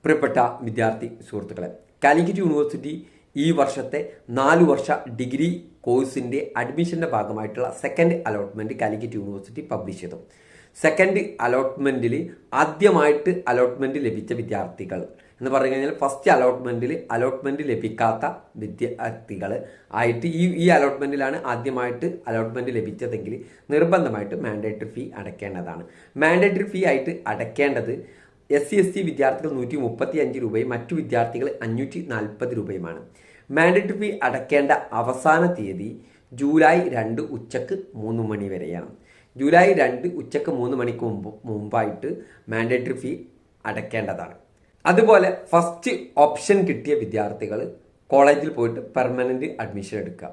പ്രിയപ്പെട്ട വിദ്യാർത്ഥി സുഹൃത്തുക്കളെ, കാലിക്കറ്റ് യൂണിവേഴ്സിറ്റി ഈ വർഷത്തെ 4 വർഷ ഡിഗ്രി കോഴ്സിൻ്റെ അഡ്മിഷൻ്റെ ഭാഗമായിട്ടുള്ള second allotment Calicut university publish ചെയ്തു. സെക്കൻഡ് അലോട്ട്മെൻറ്റിൽ ആദ്യമായിട്ട് അലോട്ട്മെൻറ്റ് ലഭിച്ച വിദ്യാർത്ഥികൾ എന്ന് പറഞ്ഞു കഴിഞ്ഞാൽ ഫസ്റ്റ് അലോട്ട്മെൻറ്റ് ലഭിക്കാത്ത വിദ്യാർത്ഥികൾ ആയിട്ട് ഈ അലോട്ട്മെൻറ്റിലാണ് ആദ്യമായിട്ട് അലോട്ട്മെൻറ്റ് ലഭിച്ചതെങ്കിൽ നിർബന്ധമായിട്ട് മാൻഡേറ്ററി ഫീ അടയ്ക്കേണ്ടതാണ്. മാൻഡേറ്ററി ഫീ ആയിട്ട് അടയ്ക്കേണ്ടത് SC/ST വിദ്യാർത്ഥികൾ 135 രൂപയും മറ്റു വിദ്യാർത്ഥികൾ 540 രൂപയുമാണ്. മാൻഡേറ്ററി ഫീ അടയ്ക്കേണ്ട അവസാന തീയതി ജൂലൈ 2 ഉച്ചക്ക് 3 മണി വരെയാണ്. ജൂലൈ 2 ഉച്ചക്ക് 3 മണിക്ക് മുമ്പായിട്ട് മാൻഡേറ്ററി ഫീ അടയ്ക്കേണ്ടതാണ്. അതുപോലെ ഫസ്റ്റ് ഓപ്ഷൻ കിട്ടിയ വിദ്യാർത്ഥികൾ കോളേജിൽ പോയിട്ട് പെർമനന്റ് അഡ്മിഷൻ എടുക്കുക.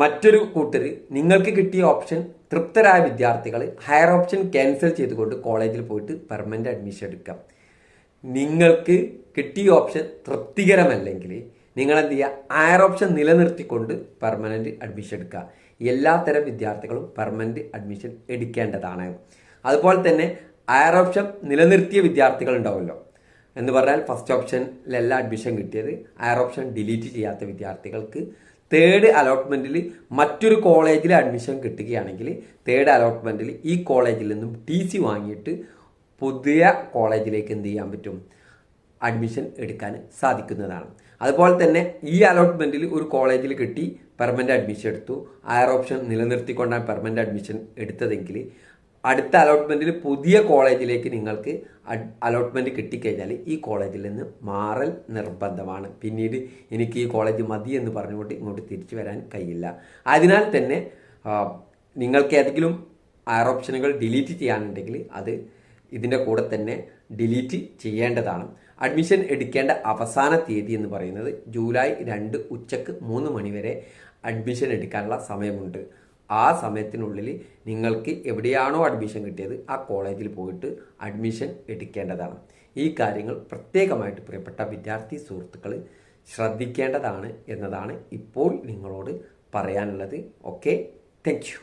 മറ്റൊരു കൂട്ടർ നിങ്ങൾക്ക് കിട്ടിയ ഓപ്ഷൻ തൃപ്തരായ വിദ്യാർത്ഥികൾ ഹയർ ഓപ്ഷൻ ക്യാൻസൽ ചെയ്തുകൊണ്ട് കോളേജിൽ പോയിട്ട് പെർമനന്റ് അഡ്മിഷൻ എടുക്കാം. നിങ്ങൾക്ക് കിട്ടിയ ഓപ്ഷൻ തൃപ്തികരമല്ലെങ്കിൽ നിങ്ങൾ എന്ത് ചെയ്യുക, ഹയർ ഓപ്ഷൻ നിലനിർത്തിക്കൊണ്ട് പെർമനന്റ് അഡ്മിഷൻ എടുക്കുക. എല്ലാത്തരം വിദ്യാർത്ഥികളും പെർമനന്റ് അഡ്മിഷൻ എടുക്കേണ്ടതാണ്. അതുപോലെ തന്നെ ഹയർ ഓപ്ഷൻ നിലനിർത്തിയ വിദ്യാർത്ഥികൾ ഉണ്ടാവുമല്ലോ, എന്ന് പറഞ്ഞാൽ ഫസ്റ്റ് ഓപ്ഷനിലെല്ലാം അഡ്മിഷൻ കിട്ടിയത് ഹയർ ഓപ്ഷൻ ഡിലീറ്റ് ചെയ്യാത്ത വിദ്യാർത്ഥികൾക്ക് തേർഡ് അലോട്ട്മെൻറ്റിൽ മറ്റൊരു കോളേജിൽ അഡ്മിഷൻ കിട്ടുകയാണെങ്കിൽ തേർഡ് അലോട്ട്മെൻറ്റിൽ ഈ കോളേജിൽ നിന്നും TC വാങ്ങിയിട്ട് പുതിയ കോളേജിലേക്ക് എന്ത് ചെയ്യാൻ പറ്റും, അഡ്മിഷൻ എടുക്കാൻ സാധിക്കുന്നതാണ്. അതുപോലെ തന്നെ ഈ അലോട്ട്മെൻറ്റിൽ ഒരു കോളേജിൽ കിട്ടി പെർമനന്റ് അഡ്മിഷൻ എടുത്തു, ഹയർ ഓപ്ഷൻ നിലനിർത്തിക്കൊണ്ടാണ് പെർമനന്റ് അഡ്മിഷൻ എടുത്തതെങ്കിൽ അടുത്ത അലോട്ട്മെൻറ്റിൽ പുതിയ കോളേജിലേക്ക് നിങ്ങൾക്ക് അലോട്ട്മെൻറ്റ് കിട്ടിക്കഴിഞ്ഞാൽ ഈ കോളേജിൽ നിന്ന് മാറൽ നിർബന്ധമാണ്. പിന്നീട് എനിക്ക് ഈ കോളേജ് മതി എന്ന് പറഞ്ഞുകൊണ്ട് ഇങ്ങോട്ട് തിരിച്ചു വരാൻ കഴിയില്ല. അതിനാൽ തന്നെ നിങ്ങൾക്ക് ഏതെങ്കിലും ഹയർ ഓപ്ഷനുകൾ ഡിലീറ്റ് ചെയ്യാനുണ്ടെങ്കിൽ അത് ഇതിൻ്റെ കൂടെ തന്നെ ഡിലീറ്റ് ചെയ്യേണ്ടതാണ്. അഡ്മിഷൻ എടുക്കേണ്ട അവസാന തീയതി എന്ന് പറയുന്നത് ജൂലൈ 2 ഉച്ചക്ക് 3 മണി വരെ അഡ്മിഷൻ എടുക്കാനുള്ള സമയമുണ്ട്. ആ സമയത്തിനുള്ളിൽ നിങ്ങൾക്ക് എവിടെയാണോ അഡ്മിഷൻ കിട്ടിയത് ആ കോളേജിൽ പോയിട്ട് അഡ്മിഷൻ എടുക്കേണ്ടതാണ്. ഈ കാര്യങ്ങൾ പ്രത്യേകമായിട്ട് പ്രിയപ്പെട്ട വിദ്യാർത്ഥി സുഹൃത്തുക്കൾ ശ്രദ്ധിക്കേണ്ടതാണ് എന്നതാണ് ഇപ്പോൾ നിങ്ങളോട് പറയാനുള്ളത്. Okay, thank you.